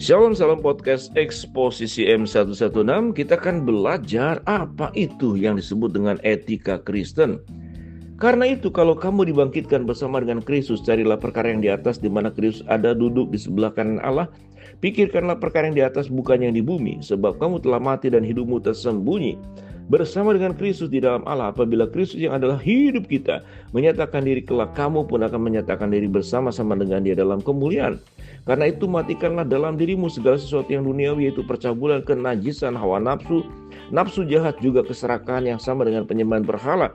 Shalom salam podcast Eksposisi M116. Kita akan belajar apa itu yang disebut dengan etika Kristen. Karena itu kalau kamu dibangkitkan bersama dengan Kristus, carilah perkara yang di atas di mana Kristus ada duduk di sebelah kanan Allah. Pikirkanlah perkara yang di atas bukan yang di bumi, sebab kamu telah mati dan hidupmu tersembunyi bersama dengan Kristus di dalam Allah. Apabila Kristus yang adalah hidup kita menyatakan diri, kelak kamu pun akan menyatakan diri bersama-sama dengan Dia dalam kemuliaan. Karena itu matikanlah dalam dirimu segala sesuatu yang duniawi, yaitu percabulan, kenajisan, hawa nafsu, nafsu jahat, juga keserakahan yang sama dengan penyembahan berhala.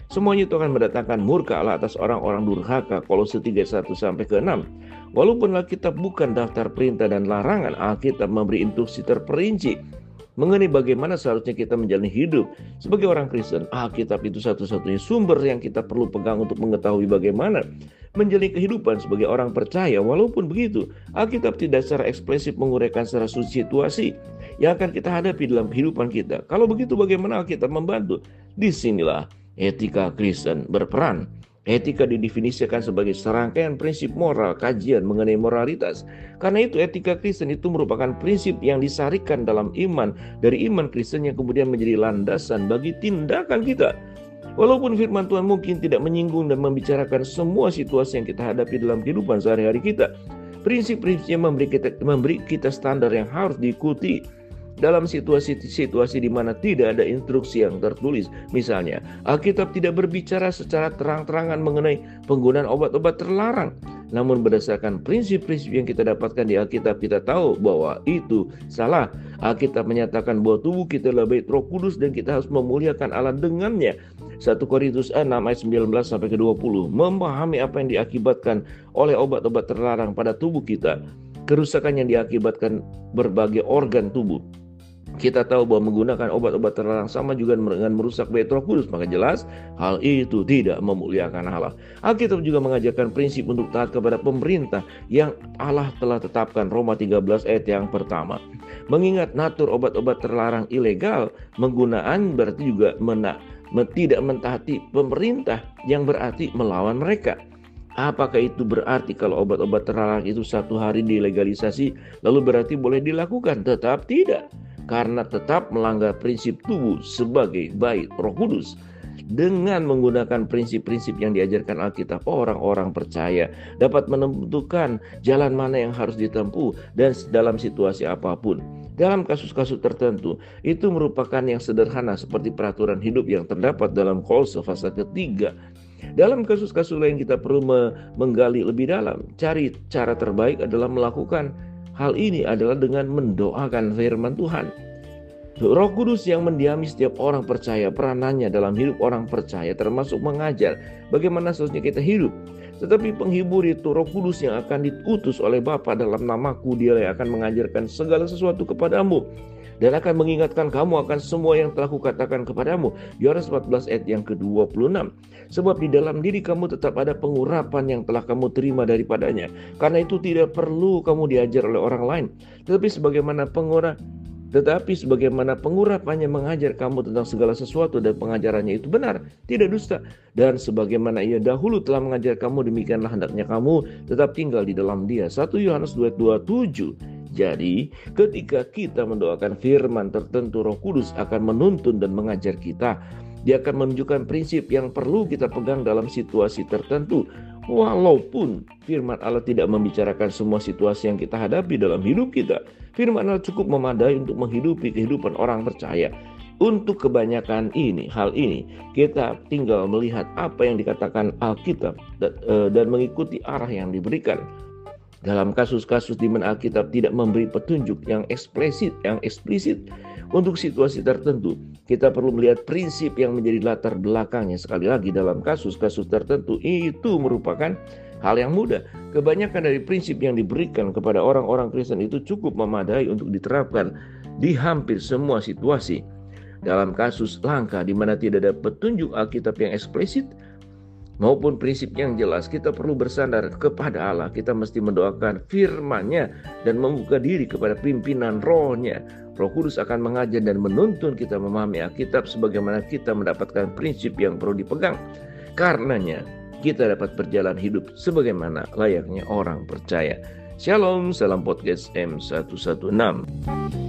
Semuanya itu akan mendatangkan murka Allah atas orang-orang durhaka. Kolose 3:1-6. Walaupun Alkitab bukan daftar perintah dan larangan, Alkitab memberi instruksi terperinci mengenai bagaimana seharusnya kita menjalani hidup sebagai orang Kristen. Alkitab itu satu-satunya sumber yang kita perlu pegang untuk mengetahui bagaimana menjalani kehidupan sebagai orang percaya. Walaupun begitu, Alkitab tidak secara eksplisit menguraikan secara situasi yang akan kita hadapi dalam kehidupan kita. Kalau begitu, bagaimana Alkitab membantu? Disinilah etika Kristen berperan. Etika didefinisikan sebagai serangkaian prinsip moral, kajian mengenai moralitas. Karena itu etika Kristen itu merupakan prinsip yang disarikan dalam iman, dari iman Kristen yang kemudian menjadi landasan bagi tindakan kita. Walaupun firman Tuhan mungkin tidak menyinggung dan membicarakan semua situasi yang kita hadapi dalam kehidupan sehari-hari kita, prinsip-prinsipnya memberi kita standar yang harus diikuti dalam situasi-situasi di mana tidak ada instruksi yang tertulis. Misalnya, Alkitab tidak berbicara secara terang-terangan mengenai penggunaan obat-obat terlarang. Namun berdasarkan prinsip-prinsip yang kita dapatkan di Alkitab, kita tahu bahwa itu salah. Alkitab menyatakan bahwa tubuh kita adalah bait Roh Kudus dan kita harus memuliakan Allah dengannya. 1 Korintus 6:19-20. Memahami apa yang diakibatkan oleh obat-obat terlarang pada tubuh kita, kerusakan yang diakibatkan berbagai organ tubuh. Kita tahu bahwa menggunakan obat-obat terlarang sama juga dengan merusak bait Roh Kudus, maka jelas hal itu tidak memuliakan Allah. Alkitab juga mengajarkan prinsip untuk taat kepada pemerintah yang Allah telah tetapkan, Roma 13 ayat yang pertama. Mengingat natur obat-obat terlarang ilegal, penggunaan berarti juga tidak mentaati pemerintah, yang berarti melawan mereka. Apakah itu berarti kalau obat-obat terlarang itu satu hari dilegalisasi lalu berarti boleh dilakukan? Tetap tidak, karena tetap melanggar prinsip tubuh sebagai bait Roh Kudus. Dengan menggunakan prinsip-prinsip yang diajarkan Alkitab, orang-orang percaya dapat menentukan jalan mana yang harus ditempuh dan dalam situasi apapun. Dalam kasus-kasus tertentu, itu merupakan yang sederhana seperti peraturan hidup yang terdapat dalam Kolose pasal 3. Dalam kasus-kasus lain kita perlu menggali lebih dalam. Cari cara terbaik adalah melakukan hal ini adalah dengan mendoakan firman Tuhan. Roh Kudus yang mendiami setiap orang percaya, peranannya dalam hidup orang percaya termasuk mengajar bagaimana seharusnya kita hidup. Tetapi penghibur itu Roh Kudus yang akan diutus oleh Bapa dalam namaku. Dia yang akan mengajarkan segala sesuatu kepadamu dan akan mengingatkan kamu akan semua yang telah kukatakan kepadamu. Yohanes 14 ayat yang ke-26. Sebab di dalam diri kamu tetap ada pengurapan yang telah kamu terima daripadanya. Karena itu tidak perlu kamu diajar oleh orang lain. Tetapi sebagaimana pengurapannya mengajar kamu tentang segala sesuatu dan pengajarannya itu benar, tidak dusta. Dan sebagaimana ia dahulu telah mengajar kamu, demikianlah hendaknya kamu tetap tinggal di dalam Dia. 1 Yohanes 2:27. Jadi ketika kita mendoakan firman tertentu, Roh Kudus akan menuntun dan mengajar kita. Dia akan menunjukkan prinsip yang perlu kita pegang dalam situasi tertentu. Walaupun firman Allah tidak membicarakan semua situasi yang kita hadapi dalam hidup kita, firman Allah cukup memadai untuk menghidupi kehidupan orang percaya. Untuk kebanyakan hal ini, kita tinggal melihat apa yang dikatakan Alkitab dan mengikuti arah yang diberikan. Dalam kasus-kasus di mana Alkitab tidak memberi petunjuk yang eksplisit untuk situasi tertentu, kita perlu melihat prinsip yang menjadi latar belakangnya. Sekali lagi, dalam kasus-kasus tertentu itu merupakan hal yang mudah. Kebanyakan dari prinsip yang diberikan kepada orang-orang Kristen itu cukup memadai untuk diterapkan di hampir semua situasi. Dalam kasus langka di mana tidak ada petunjuk Alkitab yang eksplisit maupun prinsip yang jelas, kita perlu bersandar kepada Allah. Kita mesti mendoakan firman-Nya dan membuka diri kepada pimpinan Roh-Nya. Roh Kudus akan mengajar dan menuntun kita memahami Alkitab sebagaimana kita mendapatkan prinsip yang perlu dipegang. Karenanya kita dapat berjalan hidup sebagaimana layaknya orang percaya. Shalom, salam podcast M116.